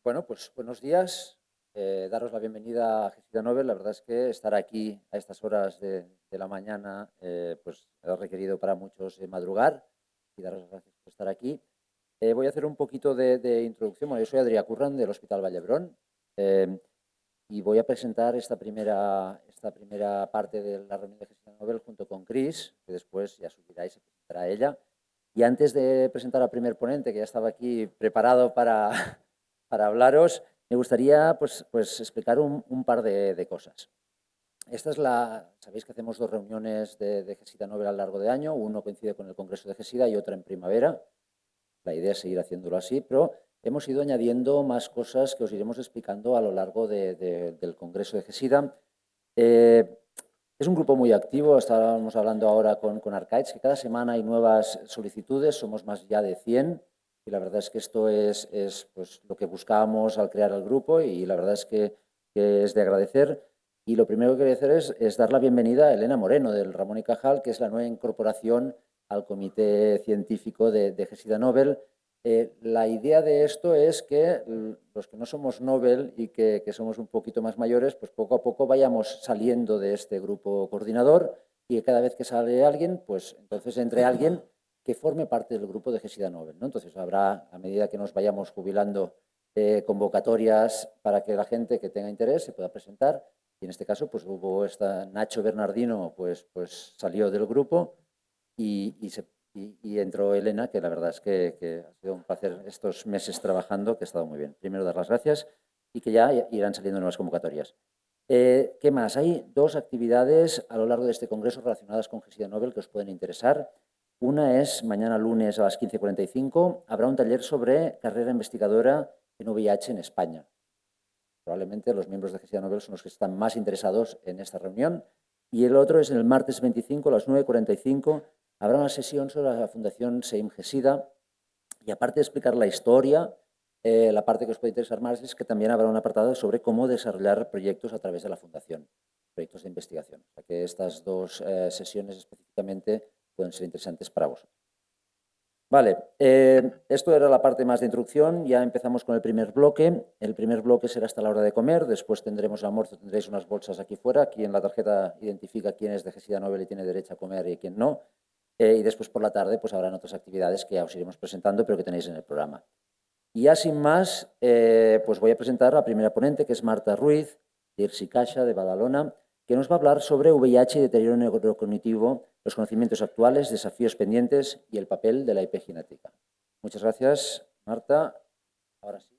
Bueno, pues buenos días. Daros la bienvenida a Gesida Nobel. La verdad es que estar aquí a estas horas de la mañana pues ha requerido para muchos madrugar y daros las gracias por estar aquí. Voy a hacer un poquito de introducción. Bueno, yo soy Adrià Curran del Hospital Vallebrón y voy a presentar esta primera parte de la reunión de Gesida Nobel junto con Chris, que después ya subirá y se presentará ella. Y antes de presentar al primer ponente, que ya estaba aquí preparado para, para hablaros, me gustaría pues explicar un par de cosas. Sabéis que hacemos dos reuniones de Gesida Nobel a lo largo de año, uno coincide con el Congreso de Gesida y otra en primavera. La idea es seguir haciéndolo así, pero hemos ido añadiendo más cosas que os iremos explicando a lo largo del Congreso de Gesida. Es un grupo muy activo, estábamos hablando ahora con Arcaich, que cada semana hay nuevas solicitudes, somos más ya de 100 y la verdad es que esto es pues, lo que buscábamos al crear el grupo y la verdad es que es de agradecer. Y lo primero que quería hacer es dar la bienvenida a Elena Moreno del Ramón y Cajal, que es la nueva incorporación al Comité Científico de Gesida Nobel. La idea de esto es que los que no somos Nobel y que somos un poquito más mayores, pues poco a poco vayamos saliendo de este grupo coordinador y que cada vez que sale alguien, pues entonces entre alguien que forme parte del grupo de Gesida Nobel, ¿no? Entonces habrá, a medida que nos vayamos jubilando, convocatorias para que la gente que tenga interés se pueda presentar. Y en este caso, pues hubo Nacho Bernardino, pues salió del grupo y entró Elena, que la verdad es que ha sido un placer estos meses trabajando, que ha estado muy bien. Primero, dar las gracias y que ya irán saliendo nuevas convocatorias. ¿Qué más? Hay dos actividades a lo largo de este congreso relacionadas con Gesida Nobel que os pueden interesar. Una es mañana lunes a las 15:45. Habrá un taller sobre carrera investigadora en VIH en España. Probablemente los miembros de Gesida Nobel son los que están más interesados en esta reunión. Y el otro es el martes 25 a las 9:45. Habrá una sesión sobre la Fundación SEIM Gesida y aparte de explicar la historia, la parte que os puede interesar más es que también habrá un apartado sobre cómo desarrollar proyectos a través de la Fundación, proyectos de investigación. O sea que estas dos sesiones específicamente pueden ser interesantes para vosotros. Vale, esto era la parte más de introducción, ya empezamos con el primer bloque. El primer bloque será hasta la hora de comer, después tendremos almuerzo, tendréis unas bolsas aquí fuera, aquí en la tarjeta identifica quién es de Gesida Nobel y tiene derecho a comer y quién no. Y después por la tarde pues habrán otras actividades que ya os iremos presentando, pero que tenéis en el programa. Y ya sin más, pues voy a presentar a la primera ponente, que es Marta Ruiz, de Irsicaixa, de Badalona, que nos va a hablar sobre VIH y deterioro neurocognitivo, los conocimientos actuales, desafíos pendientes y el papel de la epigenética. Muchas gracias, Marta. Ahora sí.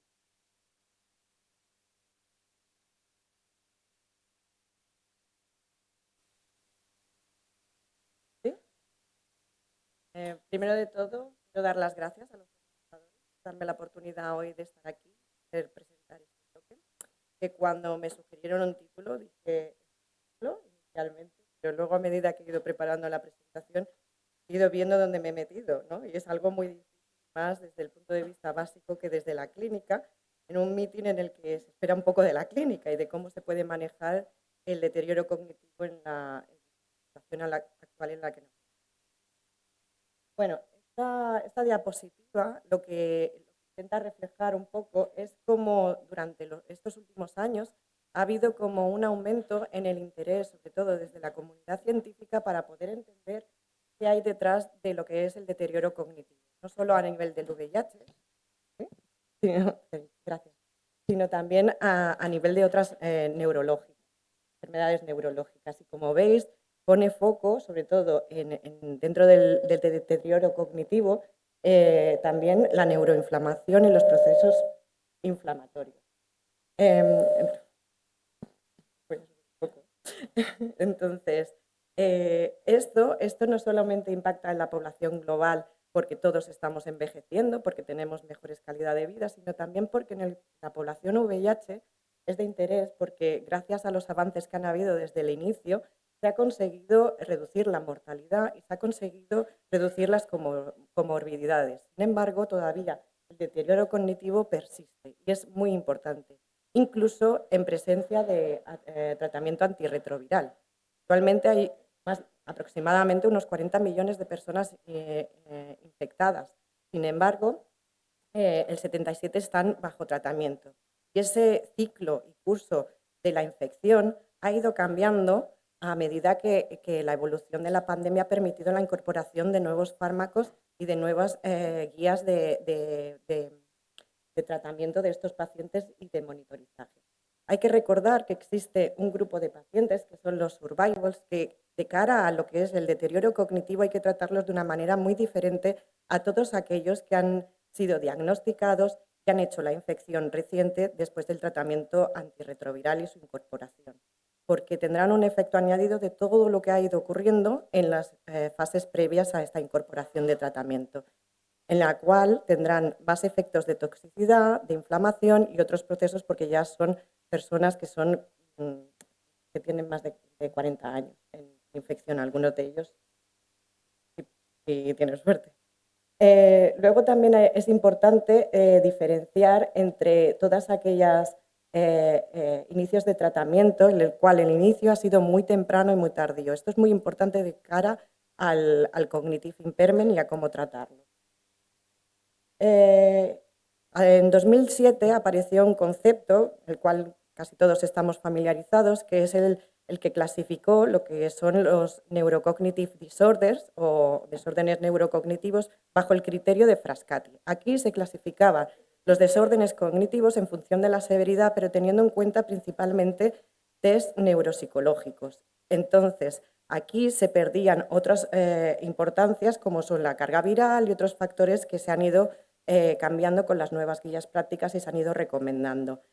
¿Sí? Primero de todo, quiero dar las gracias a los organizadores por darme la oportunidad hoy de estar aquí, de presentar este bloque, que cuando me sugirieron un título dije título inicialmente, pero luego a medida que he ido preparando la presentación he ido viendo dónde me he metido, ¿no? Y es algo muy difícil, más desde el punto de vista básico que desde la clínica, en un meeting en el que se espera un poco de la clínica y de cómo se puede manejar el deterioro cognitivo en la situación actual en la que nos. Bueno, esta diapositiva lo que intenta reflejar un poco es cómo durante estos últimos años ha habido como un aumento en el interés, sobre todo desde la comunidad científica, para poder entender qué hay detrás de lo que es el deterioro cognitivo, no solo a nivel del VIH, ¿sí? Gracias, sino también a nivel de otras neurológicas, enfermedades neurológicas. Y como veis, pone foco, sobre todo dentro del deterioro cognitivo, también la neuroinflamación y los procesos inflamatorios. Pues, entonces, esto no solamente impacta en la población global porque todos estamos envejeciendo, porque tenemos mejores calidad de vida, sino también porque en la población VIH es de interés porque gracias a los avances que han habido desde el inicio, se ha conseguido reducir la mortalidad y se ha conseguido reducir las comorbidades. Sin embargo, todavía el deterioro cognitivo persiste y es muy importante, incluso en presencia de tratamiento antirretroviral. Actualmente hay aproximadamente unos 40 millones de personas infectadas. Sin embargo, el 77 están bajo tratamiento. Y ese ciclo y curso de la infección ha ido cambiando a medida que la evolución de la pandemia ha permitido la incorporación de nuevos fármacos y de nuevas guías de tratamiento de estos pacientes y de monitorizaje. Hay que recordar que existe un grupo de pacientes, que son los survivals, que de cara a lo que es el deterioro cognitivo hay que tratarlos de una manera muy diferente a todos aquellos que han sido diagnosticados, que han hecho la infección reciente después del tratamiento antirretroviral y su incorporación, porque tendrán un efecto añadido de todo lo que ha ido ocurriendo en las fases previas a esta incorporación de tratamiento, en la cual tendrán más efectos de toxicidad, de inflamación y otros procesos, porque ya son personas que que tienen más de 40 años en infección, algunos de ellos, si tienen suerte. Luego también es importante diferenciar entre todas aquellas inicios de tratamiento en el cual el inicio ha sido muy temprano y muy tardío. Esto es muy importante de cara al cognitive impairment y a cómo tratarlo. En 2007 apareció un concepto, el cual casi todos estamos familiarizados, que es el que clasificó lo que son los neurocognitive disorders o desórdenes neurocognitivos bajo el criterio de Frascati. Aquí se clasificaban los desórdenes cognitivos en función de la severidad, pero teniendo en cuenta principalmente test neuropsicológicos. Entonces, aquí se perdían otras importancias como son la carga viral y otros factores que se han ido cambiando con las nuevas guías prácticas y se han ido recomendando.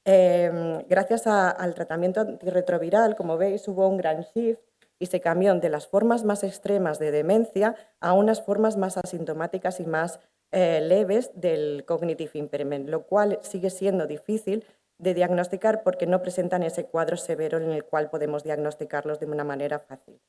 Gracias al tratamiento antirretroviral, como veis, hubo un gran shift y se cambió de las formas más extremas de demencia a unas formas más asintomáticas y más leves del cognitive impairment, lo cual sigue siendo difícil de diagnosticar porque no presentan ese cuadro severo en el cual podemos diagnosticarlos de una manera fácil.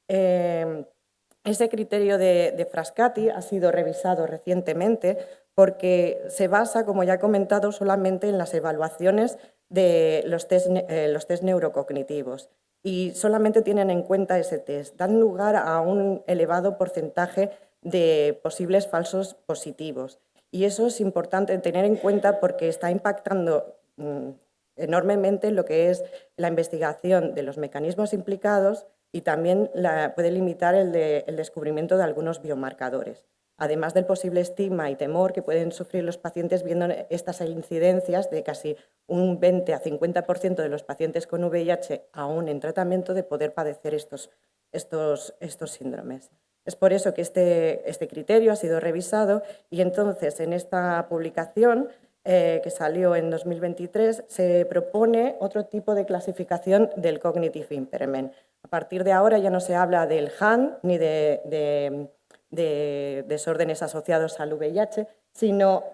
Ese criterio de Frascati ha sido revisado recientemente porque se basa, como ya he comentado, solamente en las evaluaciones de los test neurocognitivos y solamente tienen en cuenta ese test. Dan lugar a un elevado porcentaje de posibles falsos positivos y eso es importante tener en cuenta porque está impactando enormemente lo que es la investigación de los mecanismos implicados y también puede limitar el descubrimiento de algunos biomarcadores, además del posible estigma y temor que pueden sufrir los pacientes viendo estas incidencias de casi un 20 a 50% de los pacientes con VIH aún en tratamiento de poder padecer estos síndromes. Es por eso que este criterio ha sido revisado y entonces en esta publicación que salió en 2023 se propone otro tipo de clasificación del cognitive impairment. A partir de ahora ya no se habla del HAN ni de desórdenes asociados al VIH, sino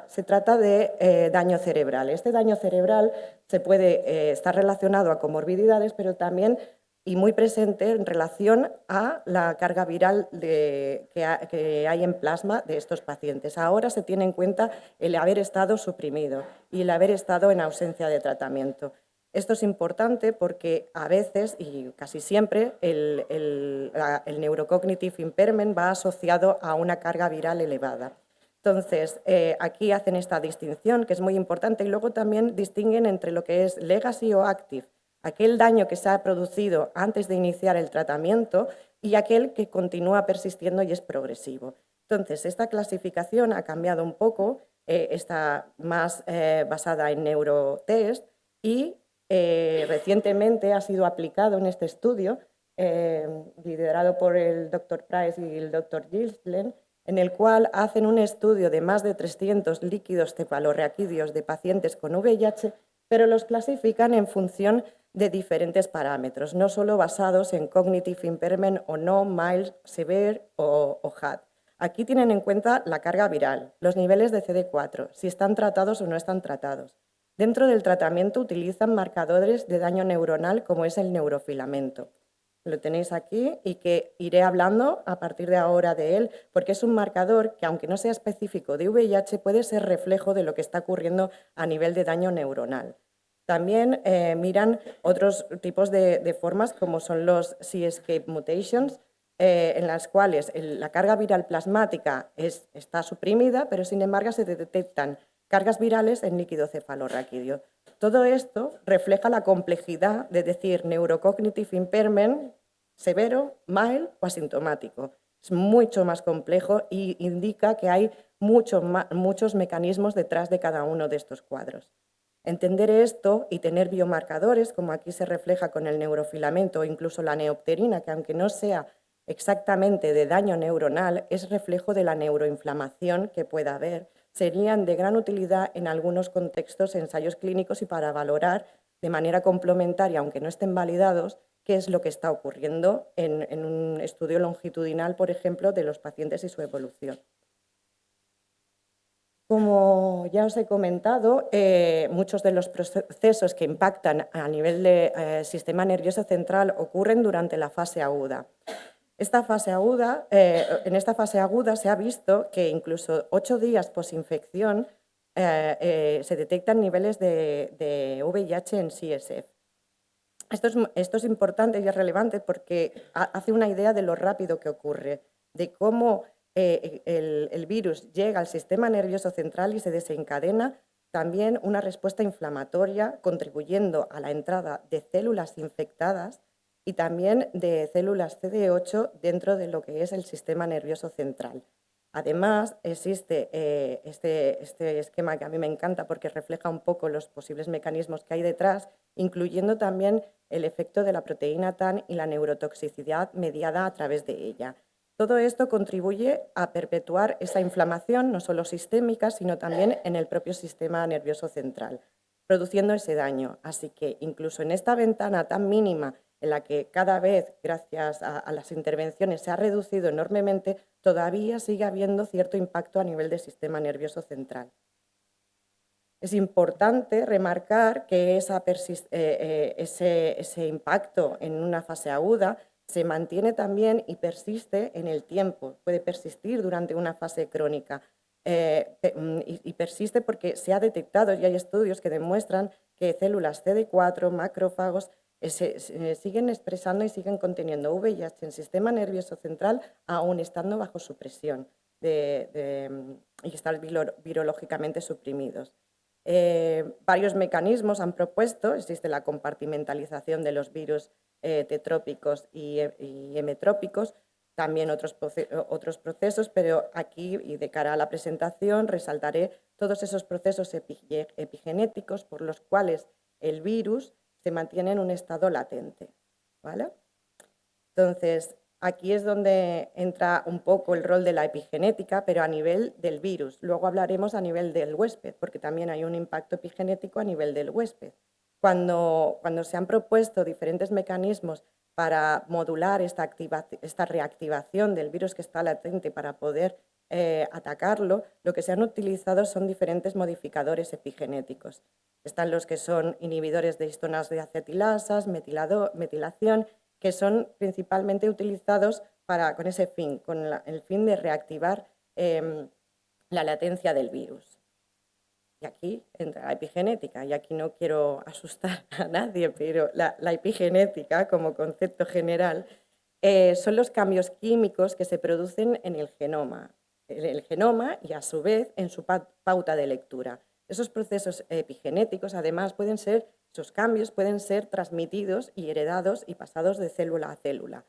se trata de daño cerebral. Este daño cerebral se puede estar relacionado a comorbididades, pero también y muy presente en relación a la carga viral que hay en plasma de estos pacientes. Ahora se tiene en cuenta el haber estado suprimido y el haber estado en ausencia de tratamiento. Esto es importante porque a veces y casi siempre el neurocognitive impairment va asociado a una carga viral elevada. Entonces, aquí hacen esta distinción que es muy importante y luego también distinguen entre lo que es legacy o active, aquel daño que se ha producido antes de iniciar el tratamiento y aquel que continúa persistiendo y es progresivo. Entonces, esta clasificación ha cambiado un poco, está más basada en neurotest y recientemente ha sido aplicado en este estudio, liderado por el Dr. Price y el Dr. Gilslen, en el cual hacen un estudio de más de 300 líquidos cefalorraquídeos de pacientes con VIH, pero los clasifican en función de diferentes parámetros, no solo basados en cognitive impairment o no, mild, severe o HAD. Aquí tienen en cuenta la carga viral, los niveles de CD4, si están tratados o no están tratados. Dentro del tratamiento utilizan marcadores de daño neuronal como es el neurofilamento. Lo tenéis aquí y que iré hablando a partir de ahora de él porque es un marcador que aunque no sea específico de VIH puede ser reflejo de lo que está ocurriendo a nivel de daño neuronal. También miran otros tipos de formas como son los C-escape mutations, en las cuales la carga viral plasmática está suprimida, pero sin embargo se detectan cargas virales en líquido cefalorraquídeo. Todo esto refleja la complejidad de decir neurocognitive impairment severo, mild o asintomático. Es mucho más complejo y indica que hay muchos mecanismos detrás de cada uno de estos cuadros. Entender esto y tener biomarcadores, como aquí se refleja con el neurofilamento o incluso la neopterina, que aunque no sea exactamente de daño neuronal, es reflejo de la neuroinflamación que pueda haber, serían de gran utilidad en algunos contextos, ensayos clínicos y para valorar de manera complementaria, aunque no estén validados, qué es lo que está ocurriendo en un estudio longitudinal, por ejemplo, de los pacientes y su evolución. Como ya os he comentado, muchos de los procesos que impactan a nivel del sistema nervioso central ocurren durante la fase aguda. En esta fase aguda se ha visto que incluso 8 días posinfección se detectan niveles de VIH en CSF. Esto es importante y es relevante porque hace una idea de lo rápido que ocurre, de cómo el virus llega al sistema nervioso central y se desencadena también una respuesta inflamatoria, contribuyendo a la entrada de células infectadas y también de células CD8 dentro de lo que es el sistema nervioso central. Además, existe este esquema que a mí me encanta porque refleja un poco los posibles mecanismos que hay detrás, incluyendo también el efecto de la proteína TAN y la neurotoxicidad mediada a través de ella. Todo esto contribuye a perpetuar esa inflamación, no solo sistémica, sino también en el propio sistema nervioso central, produciendo ese daño. Así que incluso en esta ventana tan mínima en la que cada vez, gracias a las intervenciones, se ha reducido enormemente, todavía sigue habiendo cierto impacto a nivel del sistema nervioso central. Es importante remarcar que ese impacto en una fase aguda se mantiene también y persiste en el tiempo, puede persistir durante una fase crónica y persiste porque se ha detectado y hay estudios que demuestran que células CD4, macrófagos, siguen expresando y siguen conteniendo VIH en el sistema nervioso central aún estando bajo supresión y estar virológicamente suprimidos. Varios mecanismos han propuesto, existe la compartimentalización de los virus tetrópicos y hemetrópicos, también otros procesos, pero aquí y de cara a la presentación resaltaré todos esos procesos epigenéticos por los cuales el virus se mantiene en un estado latente, ¿vale? Entonces, aquí es donde entra un poco el rol de la epigenética, pero a nivel del virus. Luego hablaremos a nivel del huésped, porque también hay un impacto epigenético a nivel del huésped. Cuando se han propuesto diferentes mecanismos para modular esta reactivación del virus que está latente para poder atacarlo, lo que se han utilizado son diferentes modificadores epigenéticos. Están los que son inhibidores de histonas de acetilasas, metilación, que son principalmente utilizados con ese fin, con el fin de reactivar la latencia del virus. Y aquí entra la epigenética, y aquí no quiero asustar a nadie, pero la epigenética, como concepto general, son los cambios químicos que se producen en el genoma y a su vez en su pauta de lectura. Esos procesos epigenéticos, además, esos cambios pueden ser transmitidos y heredados y pasados de célula a célula.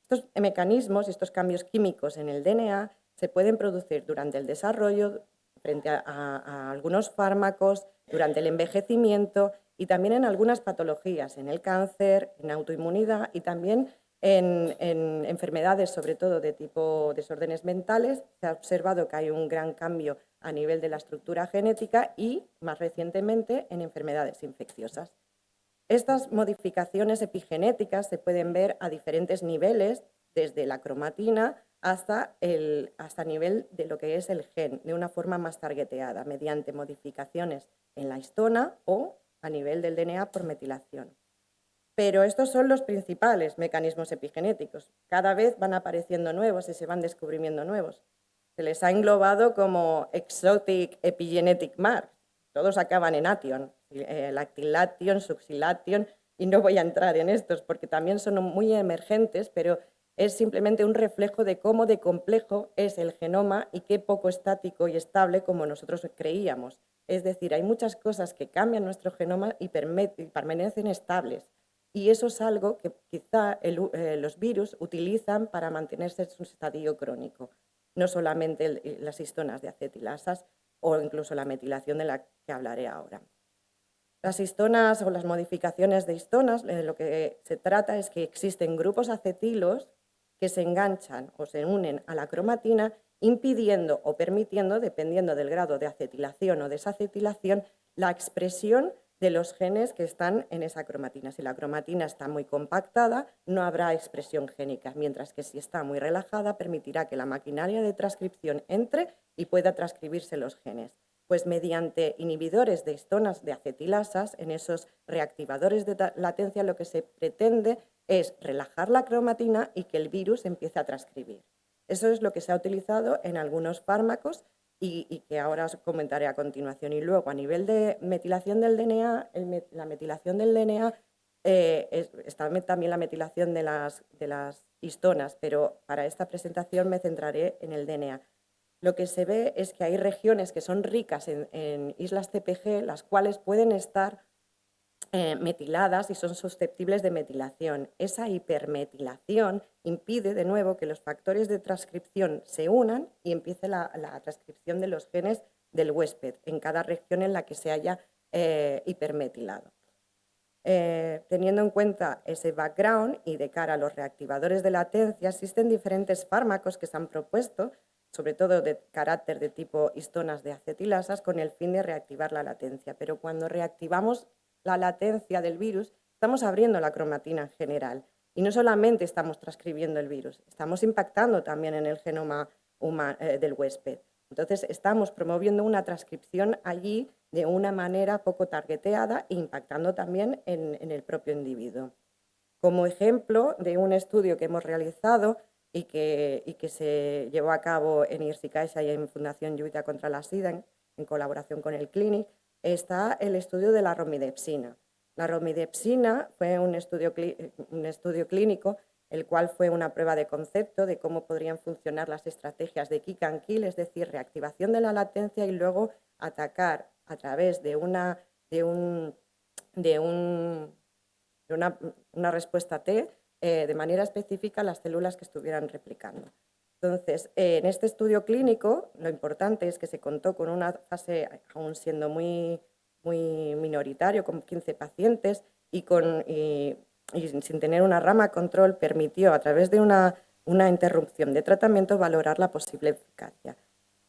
Estos mecanismos y estos cambios químicos en el DNA se pueden producir durante el desarrollo, frente a algunos fármacos, durante el envejecimiento y también en algunas patologías, en el cáncer, en autoinmunidad y también en enfermedades, sobre todo de tipo desórdenes mentales. Se ha observado que hay un gran cambio a nivel de la estructura genética y, más recientemente, en enfermedades infecciosas. Estas modificaciones epigenéticas se pueden ver a diferentes niveles, desde la cromatina hasta nivel de lo que es el gen, de una forma más targeteada, mediante modificaciones en la histona o a nivel del DNA por metilación. Pero estos son los principales mecanismos epigenéticos. Cada vez van apareciendo nuevos y se van descubriendo nuevos. Se les ha englobado como exotic epigenetic marks. Todos acaban en ation, lactilation, succination, y no voy a entrar en estos porque también son muy emergentes, pero es simplemente un reflejo de cómo de complejo es el genoma y qué poco estático y estable como nosotros creíamos. Es decir, hay muchas cosas que cambian nuestro genoma y permanecen estables. Y eso es algo que quizá los virus utilizan para mantenerse en su estadio crónico. No solamente las histonas de acetilasas o incluso la metilación de la que hablaré ahora. Las histonas o las modificaciones de histonas, lo que se trata es que existen grupos acetilos que se enganchan o se unen a la cromatina, impidiendo o permitiendo, dependiendo del grado de acetilación o desacetilación, la expresión de los genes que están en esa cromatina. Si la cromatina está muy compactada, no habrá expresión génica, mientras que si está muy relajada, permitirá que la maquinaria de transcripción entre y pueda transcribirse los genes. Pues mediante inhibidores de histonas de acetilasas, en esos reactivadores de latencia, lo que se pretende es relajar la cromatina y que el virus empiece a transcribir. Eso es lo que se ha utilizado en algunos fármacos y que ahora os comentaré a continuación. Y luego, a nivel de metilación del DNA, la metilación del DNA está también la metilación de las histonas, pero para esta presentación me centraré en el DNA. Lo que se ve es que hay regiones que son ricas en islas CPG, las cuales pueden estar metiladas y son susceptibles de metilación. Esa hipermetilación impide de nuevo que los factores de transcripción se unan y empiece la transcripción de los genes del huésped en cada región en la que se haya hipermetilado. Teniendo en cuenta ese background y de cara a los reactivadores de latencia, existen diferentes fármacos que se han propuesto, sobre todo de carácter de tipo histonas de acetilasas, con el fin de reactivar la latencia. Pero cuando reactivamos la latencia del virus, estamos abriendo la cromatina en general. Y no solamente estamos transcribiendo el virus, estamos impactando también en el genoma del huésped. Entonces, estamos promoviendo una transcripción allí de una manera poco targeteada e impactando también en el propio individuo. Como ejemplo de un estudio que hemos realizado y que se llevó a cabo en IRSI-CAIXA y en Fundación Lluita contra la SIDA, en colaboración con el CLINIC, está el estudio de la romidepsina. La romidepsina fue un estudio clínico, el cual fue una prueba de concepto de cómo podrían funcionar las estrategias de kick and kill, es decir, reactivación de la latencia y luego atacar a través de una respuesta T de manera específica las células que estuvieran replicando. Entonces, en este estudio clínico, lo importante es que se contó con una fase, aún siendo muy minoritario, con 15 pacientes y sin tener una rama control, permitió a través de una interrupción de tratamiento valorar la posible eficacia.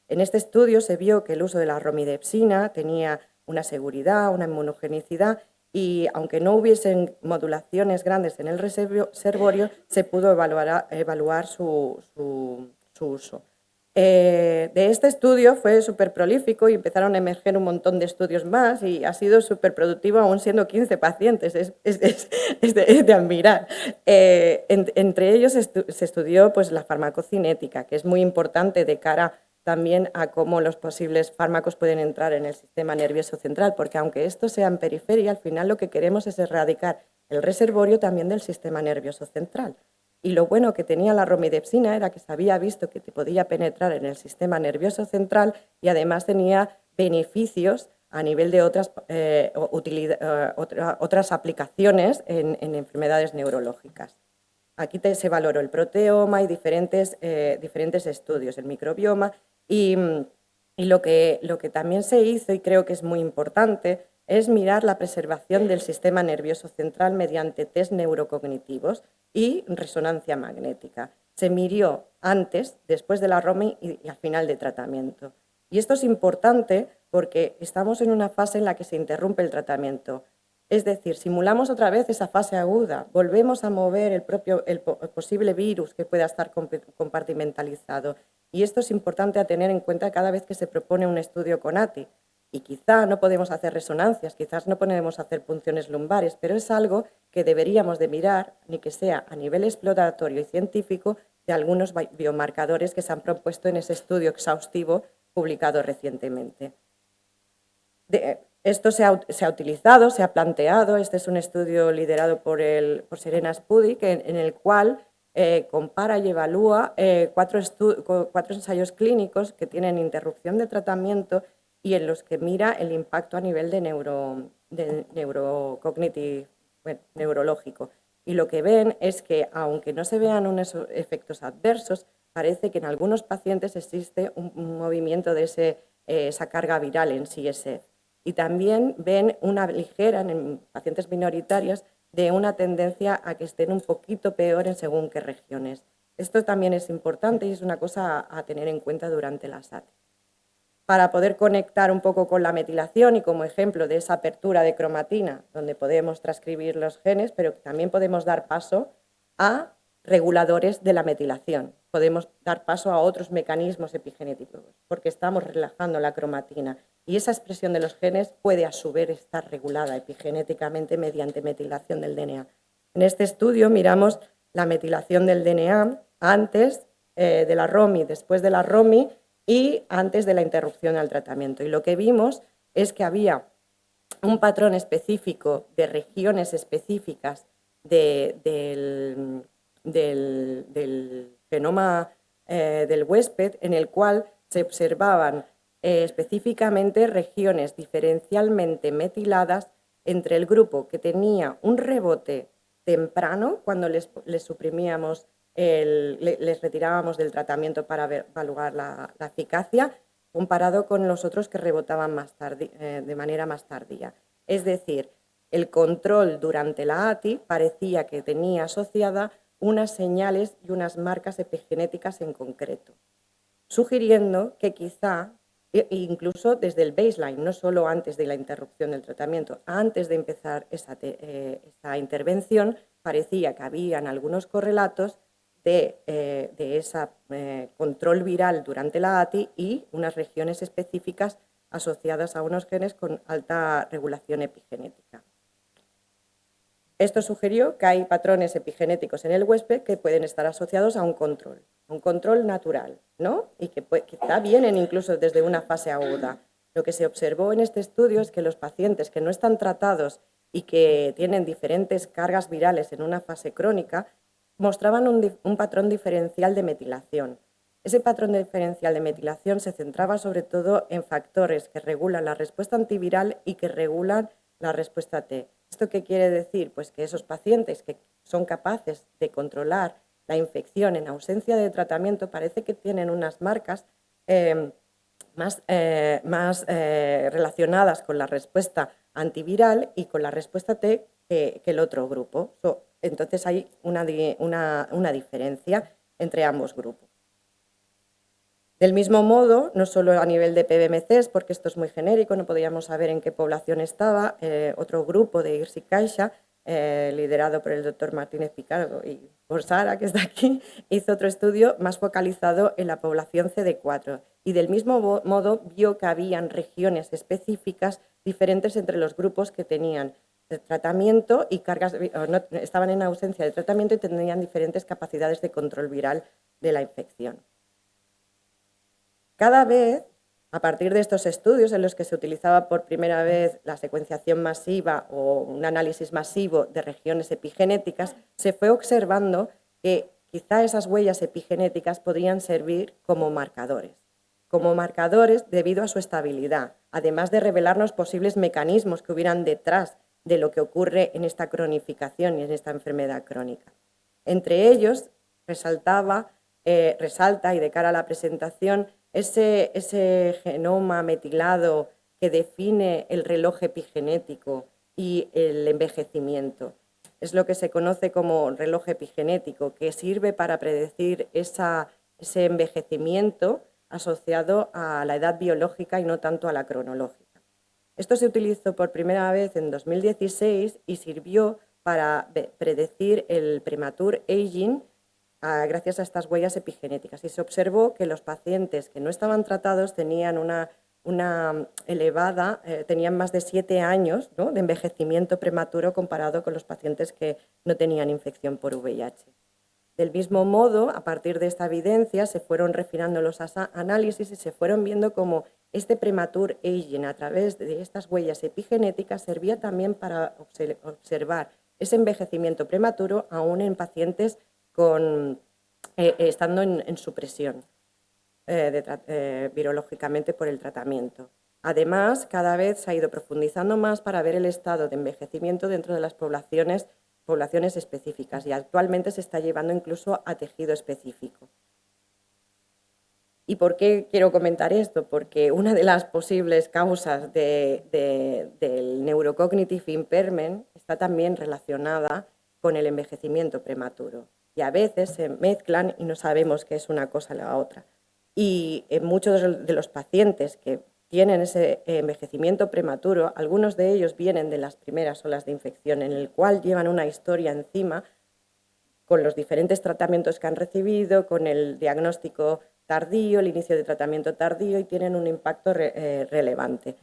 En este estudio se vio que el uso de la romidepsina tenía una seguridad, una inmunogenicidad y aunque no hubiesen modulaciones grandes en el reservorio, se pudo evaluar su uso. De este estudio fue súper prolífico y empezaron a emerger un montón de estudios más y ha sido súper productivo aún siendo 15 pacientes, es de admirar. Entre ellos se estudió pues, la farmacocinética, que es muy importante de cara también a cómo los posibles fármacos pueden entrar en el sistema nervioso central, porque aunque esto sea en periferia, al final lo que queremos es erradicar el reservorio también del sistema nervioso central. Y lo bueno que tenía la romidepsina era que se había visto que te podía penetrar en el sistema nervioso central y además tenía beneficios a nivel de otras aplicaciones en enfermedades neurológicas. Aquí se valoró el proteoma y diferentes estudios, el microbioma, y lo que también se hizo, y creo que es muy importante, es mirar la preservación del sistema nervioso central mediante test neurocognitivos y resonancia magnética. Se midió antes, después de la ROMI y al final de tratamiento. Y esto es importante porque estamos en una fase en la que se interrumpe el tratamiento. Es decir, simulamos otra vez esa fase aguda, volvemos a mover el posible virus que pueda estar compartimentalizado. Y esto es importante a tener en cuenta cada vez que se propone un estudio con ATI. Y quizá no podemos hacer resonancias, quizás no podemos hacer punciones lumbares, pero es algo que deberíamos de mirar, ni que sea a nivel exploratorio y científico, de algunos biomarcadores que se han propuesto en ese estudio exhaustivo publicado recientemente. Esto se ha utilizado, se ha planteado, este es un estudio liderado por Serena Spudik, en el cual compara y evalúa 4 ensayos clínicos que tienen interrupción de tratamiento y en los que mira el impacto a nivel de neurológico. Y lo que ven es que, aunque no se vean unos efectos adversos, parece que en algunos pacientes existe un movimiento de esa carga viral en CSF. Y también ven una ligera, en pacientes minoritarias, de una tendencia a que estén un poquito peor en según qué regiones. Esto también es importante y es una cosa a tener en cuenta durante la SAT. Para poder conectar un poco con la metilación y como ejemplo de esa apertura de cromatina, donde podemos transcribir los genes, pero también podemos dar paso a reguladores de la metilación. Podemos dar paso a otros mecanismos epigenéticos, porque estamos relajando la cromatina y esa expresión de los genes puede a su vez estar regulada epigenéticamente mediante metilación del DNA. En este estudio miramos la metilación del DNA antes de la ROMI, después de la ROMI y antes de la interrupción al tratamiento. Y lo que vimos es que había un patrón específico de regiones específicas del genoma del huésped en el cual se observaban específicamente regiones diferencialmente metiladas entre el grupo que tenía un rebote temprano cuando les suprimíamos les retirábamos del tratamiento para evaluar la eficacia, comparado con los otros que rebotaban de manera más tardía. Es decir, el control durante la ATI parecía que tenía asociada unas señales y unas marcas epigenéticas en concreto, sugiriendo que quizá, incluso desde el baseline, no solo antes de la interrupción del tratamiento, antes de empezar esa intervención, parecía que habían algunos correlatos de ese control viral durante la ATI y unas regiones específicas asociadas a unos genes con alta regulación epigenética. Esto sugirió que hay patrones epigenéticos en el huésped que pueden estar asociados a un control natural, ¿no? Y que quizá vienen incluso desde una fase aguda. Lo que se observó en este estudio es que los pacientes que no están tratados y que tienen diferentes cargas virales en una fase crónica mostraban un patrón diferencial de metilación. Ese patrón diferencial de metilación se centraba sobre todo en factores que regulan la respuesta antiviral y que regulan la respuesta T. ¿Esto qué quiere decir? Pues que esos pacientes que son capaces de controlar la infección en ausencia de tratamiento parece que tienen unas marcas más relacionadas con la respuesta antiviral y con la respuesta T que el otro grupo. Entonces hay una diferencia entre ambos grupos. Del mismo modo, no solo a nivel de PBMCs, porque esto es muy genérico, no podíamos saber en qué población estaba, otro grupo de IRSI Caixa, liderado por el doctor Martínez Picardo y por Sara, que está aquí, hizo otro estudio más focalizado en la población CD4 y del mismo modo vio que habían regiones específicas diferentes entre los grupos que tenían tratamiento y cargas, estaban en ausencia de tratamiento y tenían diferentes capacidades de control viral de la infección. Cada vez, a partir de estos estudios en los que se utilizaba por primera vez la secuenciación masiva o un análisis masivo de regiones epigenéticas, se fue observando que quizá esas huellas epigenéticas podrían servir como marcadores debido a su estabilidad, además de revelarnos posibles mecanismos que hubieran detrás de lo que ocurre en esta cronificación y en esta enfermedad crónica. Entre ellos, resalta y de cara a la presentación, ese genoma metilado que define el reloj epigenético y el envejecimiento. Es lo que se conoce como reloj epigenético, que sirve para predecir ese envejecimiento asociado a la edad biológica y no tanto a la cronológica. Esto se utilizó por primera vez en 2016 y sirvió para predecir el premature aging gracias a estas huellas epigenéticas. Y se observó que los pacientes que no estaban tratados tenían una elevada, tenían más de 7 años, ¿no?, de envejecimiento prematuro comparado con los pacientes que no tenían infección por VIH. Del mismo modo, a partir de esta evidencia, se fueron refinando los análisis y se fueron viendo cómo este premature aging a través de estas huellas epigenéticas servía también para observar ese envejecimiento prematuro aún en pacientes estando en supresión virológicamente por el tratamiento. Además, cada vez se ha ido profundizando más para ver el estado de envejecimiento dentro de las poblaciones específicas, y actualmente se está llevando incluso a tejido específico. ¿Y por qué quiero comentar esto? Porque una de las posibles causas del neurocognitive impairment está también relacionada con el envejecimiento prematuro. Y a veces se mezclan y no sabemos qué es una cosa la otra. Y en muchos de los pacientes que tienen ese envejecimiento prematuro, algunos de ellos vienen de las primeras olas de infección, en el cual llevan una historia encima con los diferentes tratamientos que han recibido, con el diagnóstico tardío, el inicio de tratamiento tardío, y tienen un impacto relevante.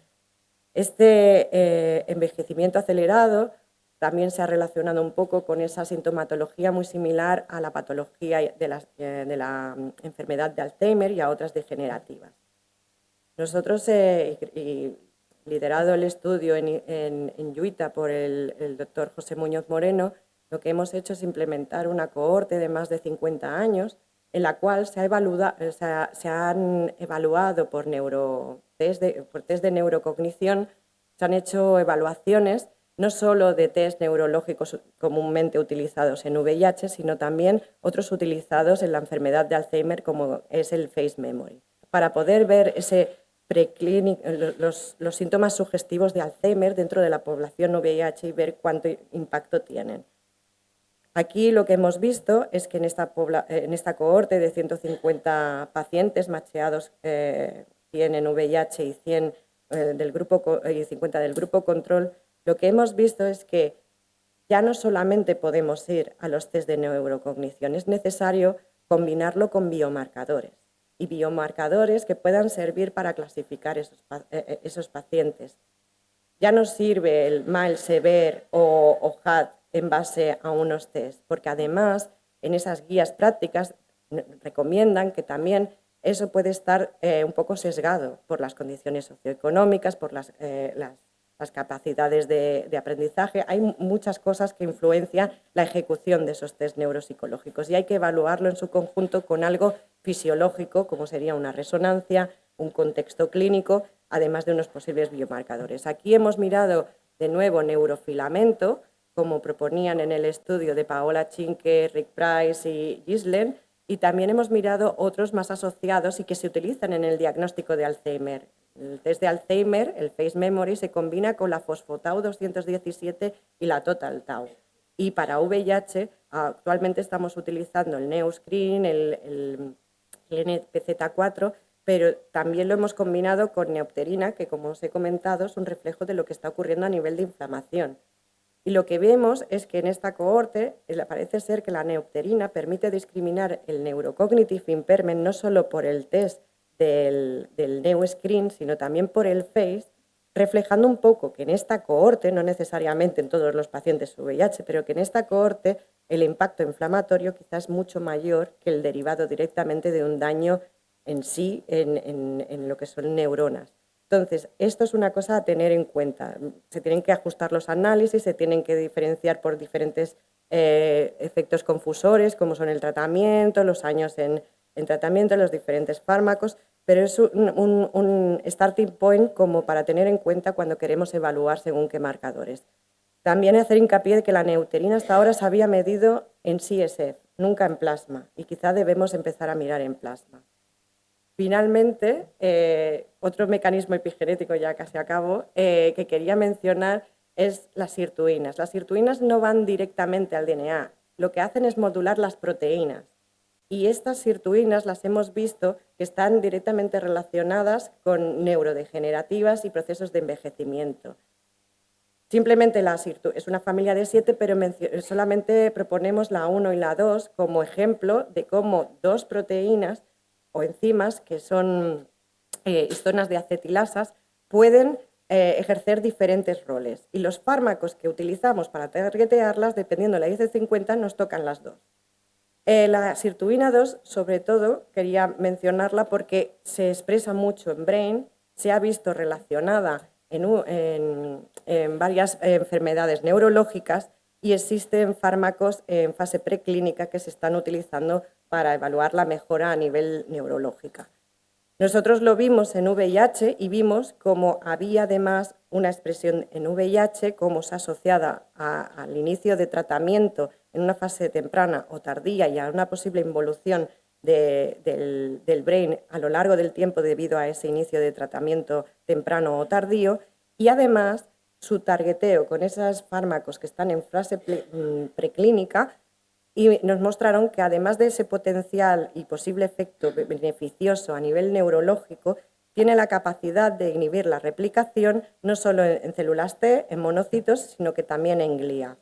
Este envejecimiento acelerado también se ha relacionado un poco con esa sintomatología muy similar a la patología de la enfermedad de Alzheimer y a otras degenerativas. Nosotros, liderado el estudio en Lluita por el doctor José Muñoz Moreno, lo que hemos hecho es implementar una cohorte de más de 50 años en la cual se han evaluado por test de neurocognición, se han hecho evaluaciones no solo de test neurológicos comúnmente utilizados en VIH, sino también otros utilizados en la enfermedad de Alzheimer, como es el Face Memory, para poder ver los síntomas sugestivos de Alzheimer dentro de la población VIH y ver cuánto impacto tienen. Aquí lo que hemos visto es que en esta cohorte de 150 pacientes macheados, 100 en VIH y 100 y 50 del grupo control, lo que hemos visto es que ya no solamente podemos ir a los test de neurocognición, es necesario combinarlo con biomarcadores, y biomarcadores que puedan servir para clasificar esos pacientes. Ya no sirve el MAIL-SEVER o HAD en base a unos test, porque además en esas guías prácticas recomiendan que también eso puede estar un poco sesgado por las condiciones socioeconómicas, por las capacidades de aprendizaje. Hay muchas cosas que influencian la ejecución de esos test neuropsicológicos, y hay que evaluarlo en su conjunto con algo fisiológico, como sería una resonancia, un contexto clínico, además de unos posibles biomarcadores. Aquí hemos mirado de nuevo neurofilamento, como proponían en el estudio de Paola Chinque, Rick Price y Gislen, y también hemos mirado otros más asociados y que se utilizan en el diagnóstico de Alzheimer. El test de Alzheimer, el Face Memory, se combina con la fosfotau 217 y la total tau. Y para VIH actualmente estamos utilizando el NeoScreen, el NPZ4, pero también lo hemos combinado con neopterina, que, como os he comentado, es un reflejo de lo que está ocurriendo a nivel de inflamación. Y lo que vemos es que en esta cohorte parece ser que la neopterina permite discriminar el neurocognitive impairment no solo por el test del NeoScreen, sino también por el FACE, reflejando un poco que en esta cohorte, no necesariamente en todos los pacientes VIH, pero que en esta cohorte el impacto inflamatorio quizás es mucho mayor que el derivado directamente de un daño en sí en lo que son neuronas. Entonces, esto es una cosa a tener en cuenta. Se tienen que ajustar los análisis, se tienen que diferenciar por diferentes efectos confusores, como son el tratamiento, los años en tratamiento, los diferentes fármacos, pero es un starting point como para tener en cuenta cuando queremos evaluar según qué marcadores. También hacer hincapié de que la neuterina hasta ahora se había medido en CSF, nunca en plasma, y quizá debemos empezar a mirar en plasma. Finalmente, otro mecanismo epigenético, ya casi acabo, que quería mencionar es las sirtuinas. Las sirtuinas no van directamente al DNA, lo que hacen es modular las proteínas. Y estas sirtuinas las hemos visto que están directamente relacionadas con neurodegenerativas y procesos de envejecimiento. Simplemente es una familia de 7, pero solamente proponemos la 1 y la 2 como ejemplo de cómo dos proteínas o enzimas, que son histonas de acetilasas, pueden ejercer diferentes roles. Y los fármacos que utilizamos para targetearlas, dependiendo de la IC50, nos tocan las dos. La sirtuina 2, sobre todo, quería mencionarla porque se expresa mucho en brain, se ha visto relacionada en varias enfermedades neurológicas, y existen fármacos en fase preclínica que se están utilizando para evaluar la mejora a nivel neurológica. Nosotros lo vimos en VIH y vimos cómo había además una expresión en VIH como se asociada al inicio de tratamiento en una fase temprana o tardía y a una posible involución del brain a lo largo del tiempo debido a ese inicio de tratamiento temprano o tardío, y además su targeteo con esos fármacos que están en fase preclínica, y nos mostraron que además de ese potencial y posible efecto beneficioso a nivel neurológico, tiene la capacidad de inhibir la replicación no solo en células T, en monocitos, sino que también en glía,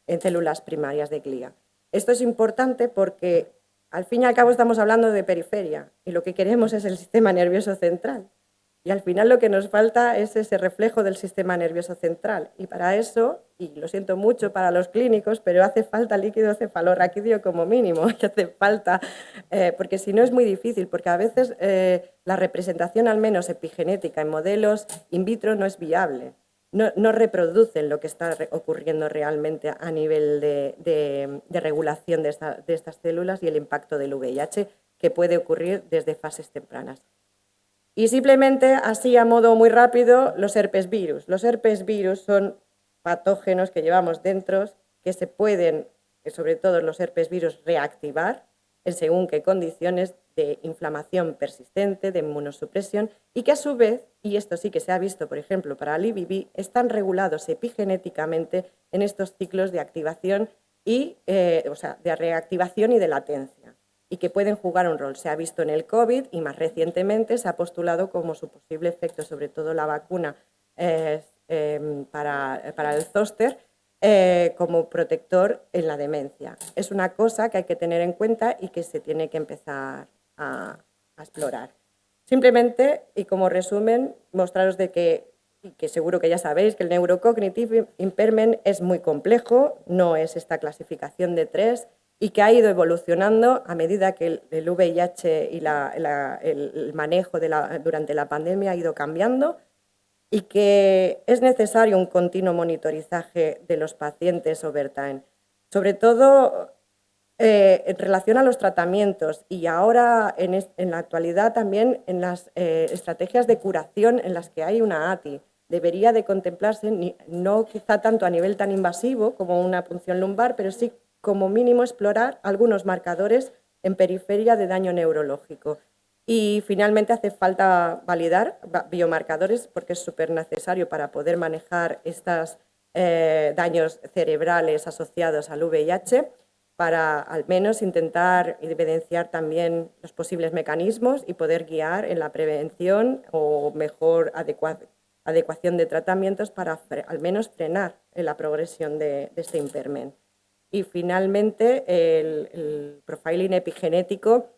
en células primarias de glía. Esto es importante porque al fin y al cabo estamos hablando de periferia y lo que queremos es el sistema nervioso central. Y al final lo que nos falta es ese reflejo del sistema nervioso central. Y para eso, y lo siento mucho para los clínicos, pero hace falta líquido cefalorraquídeo como mínimo, que hace falta, porque si no es muy difícil, porque a veces la representación al menos epigenética en modelos in vitro no es viable. No reproducen lo que está ocurriendo realmente a nivel de regulación de estas células y el impacto del VIH que puede ocurrir desde fases tempranas. Y simplemente, así a modo muy rápido, los herpes virus. Los herpes virus son patógenos que llevamos dentro que se pueden, sobre todo los herpes virus, reactivar en según qué condiciones de inflamación persistente, de inmunosupresión, y que a su vez, y esto sí que se ha visto, por ejemplo, para el IBV, están regulados epigenéticamente en estos ciclos de activación y, de reactivación y de latencia, y que pueden jugar un rol. Se ha visto en el COVID y más recientemente se ha postulado como su posible efecto, sobre todo la vacuna para el zóster, como protector en la demencia. Es una cosa que hay que tener en cuenta y que se tiene que empezar a explorar. Simplemente, y como resumen, mostraros de que seguro que ya sabéis, que el neurocognitive impairment es muy complejo, no es esta clasificación de 3, y que ha ido evolucionando a medida que el VIH y el manejo durante la pandemia ha ido cambiando, y que es necesario un continuo monitorizaje de los pacientes over time, sobre todo en relación a los tratamientos y ahora en la actualidad también en las estrategias de curación en las que hay una ATI. Debería de contemplarse, no quizá tanto a nivel tan invasivo como una punción lumbar, pero sí como mínimo explorar algunos marcadores en periferia de daño neurológico. Y finalmente hace falta validar biomarcadores porque es súper necesario para poder manejar estos daños cerebrales asociados al VIH, para al menos intentar evidenciar también los posibles mecanismos y poder guiar en la prevención o mejor adecuación de tratamientos para al menos frenar la progresión de este impairment. Y finalmente el profiling epigenético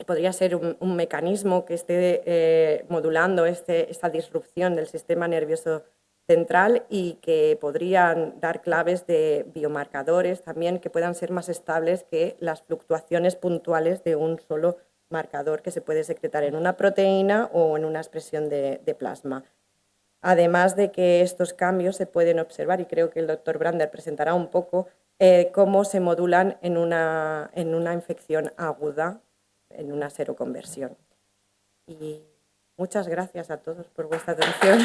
podría ser un mecanismo que esté modulando esta disrupción del sistema nervioso central y que podrían dar claves de biomarcadores también que puedan ser más estables que las fluctuaciones puntuales de un solo marcador que se puede secretar en una proteína o en una expresión de plasma. Además de que estos cambios se pueden observar, y creo que el doctor Brander presentará un poco, cómo se modulan en una infección aguda, en una seroconversión. Y muchas gracias a todos por vuestra atención.